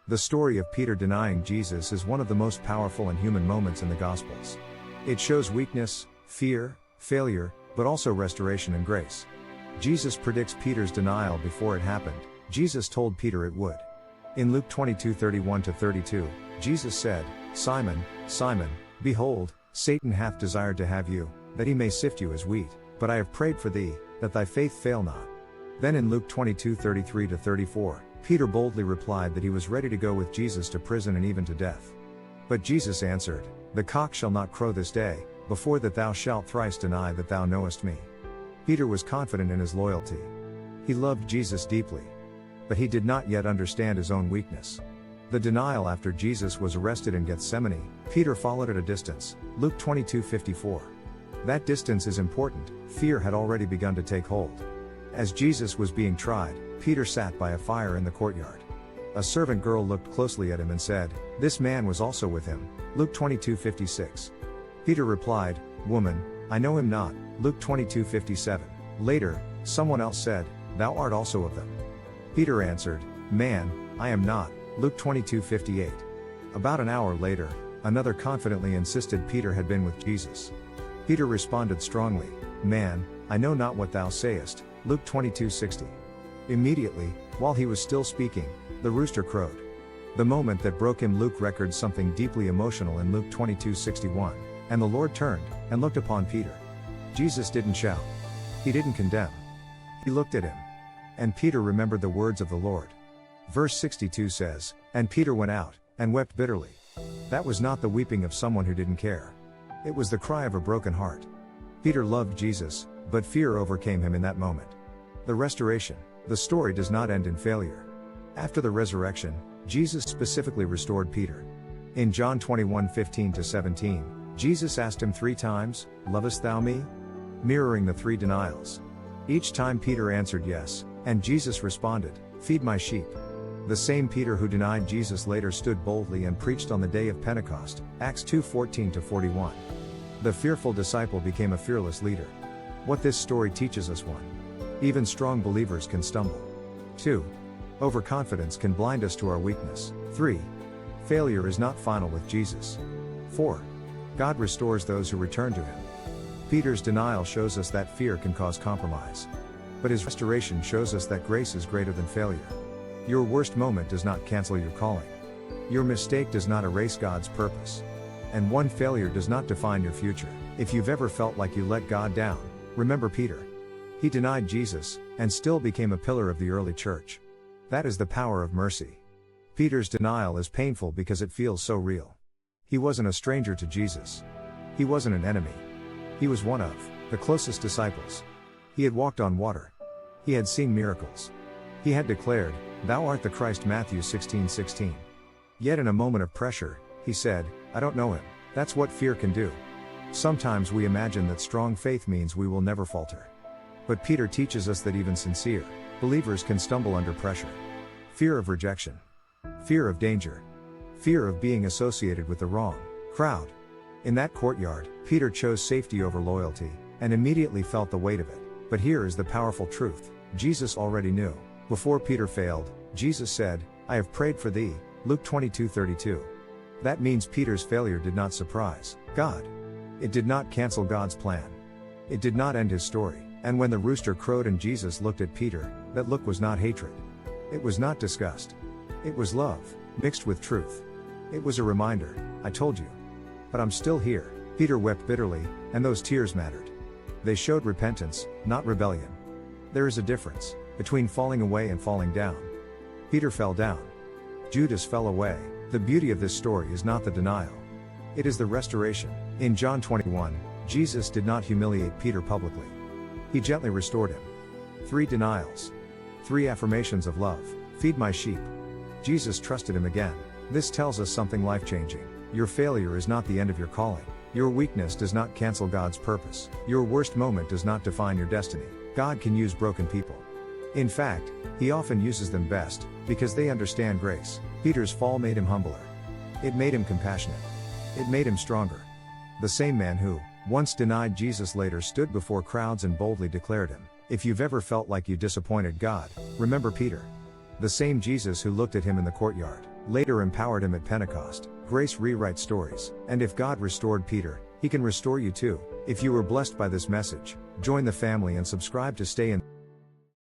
The story of Peter denying Jesus is one of the most powerful and human moments in the Gospels. It shows weakness, fear, failure, but also restoration and grace. Jesus predicts Peter's denial before it happened. Jesus told Peter it would. In Luke 22:31-32, Jesus said, "Simon, Simon, behold, Satan hath desired to have you, that he may sift you as wheat, but I have prayed for thee, that thy faith fail not." Then in Luke 22:33-34, Peter boldly replied that he was ready to go with Jesus to prison and even to death. But Jesus answered, "The cock shall not crow this day, before that thou shalt thrice deny that thou knowest me." Peter was confident in his loyalty. He loved Jesus deeply. But he did not yet understand his own weakness. The denial after Jesus was arrested in Gethsemane, Peter followed at a distance, Luke 22:54. That distance is important. Fear had already begun to take hold. As Jesus was being tried, Peter sat by a fire in the courtyard. A servant girl looked closely at him and said, "This man was also with him," Luke 22:56. Peter replied, "Woman, I know him not," Luke 22:57. Later, someone else said, "Thou art also of them." Peter answered, "Man, I am not," Luke 22:58. About an hour later, another confidently insisted Peter had been with Jesus. Peter responded strongly, "Man, I know not what thou sayest," Luke 22:60. Immediately, while he was still speaking, the rooster crowed. The moment that broke him. Luke records something deeply emotional in Luke 22:61, "And the Lord turned, and looked upon Peter." Jesus didn't shout. He didn't condemn. He looked at him. And Peter remembered the words of the Lord. Verse 62 says, "And Peter went out, and wept bitterly." That was not the weeping of someone who didn't care. It was the cry of a broken heart. Peter loved Jesus, but fear overcame him in that moment. The restoration. The story does not end in failure. After the resurrection, Jesus specifically restored Peter. In John 21:15-17, Jesus asked him 3 times, "Lovest thou me?" mirroring the 3 denials. Each time Peter answered yes, and Jesus responded, "Feed my sheep." The same Peter who denied Jesus later stood boldly and preached on the day of Pentecost, Acts 2:14-41. The fearful disciple became a fearless leader. What this story teaches us: 1. Even strong believers can stumble. 2. Overconfidence can blind us to our weakness. 3. Failure is not final with Jesus. 4. God restores those who return to him. Peter's denial shows us that fear can cause compromise. But his restoration shows us that grace is greater than failure. Your worst moment does not cancel your calling. Your mistake does not erase God's purpose. And one failure does not define your future. If you've ever felt like you let God down, remember Peter. He denied Jesus, and still became a pillar of the early church. That is the power of mercy. Peter's denial is painful because it feels so real. He wasn't a stranger to Jesus. He wasn't an enemy. He was one of the closest disciples. He had walked on water. He had seen miracles. He had declared, "Thou art the Christ," Matthew 16:16. Yet in a moment of pressure, he said, "I don't know him." That's what fear can do. Sometimes we imagine that strong faith means we will never falter. But Peter teaches us that even sincere believers can stumble under pressure. Fear of rejection. Fear of danger. Fear of being associated with the wrong crowd. In that courtyard, Peter chose safety over loyalty, and immediately felt the weight of it. But here is the powerful truth. Jesus already knew. Before Peter failed, Jesus said, "I have prayed for thee," Luke 22:32. That means Peter's failure did not surprise God. It did not cancel God's plan. It did not end his story. And when the rooster crowed and Jesus looked at Peter, that look was not hatred. It was not disgust. It was love, mixed with truth. It was a reminder, "I told you. But I'm still here." Peter wept bitterly, and those tears mattered. They showed repentance, not rebellion. There is a difference between falling away and falling down. Peter fell down. Judas fell away. The beauty of this story is not the denial. It is the restoration. In John 21, Jesus did not humiliate Peter publicly. He gently restored him. 3 denials. 3 affirmations of love. Feed my sheep. Jesus trusted him again. This tells us something life-changing. Your failure is not the end of your calling. Your weakness does not cancel God's purpose. Your worst moment does not define your destiny. God can use broken people. In fact, he often uses them best, because they understand grace. Peter's fall made him humbler. It made him compassionate. It made him stronger. The same man who once denied Jesus later stood before crowds and boldly declared him. If you've ever felt like you disappointed God, remember Peter. The same Jesus who looked at him in the courtyard. later empowered him at Pentecost. Grace rewrites stories. And if God restored Peter, He can restore you too. If you were blessed by this message, join the family and subscribe to stay in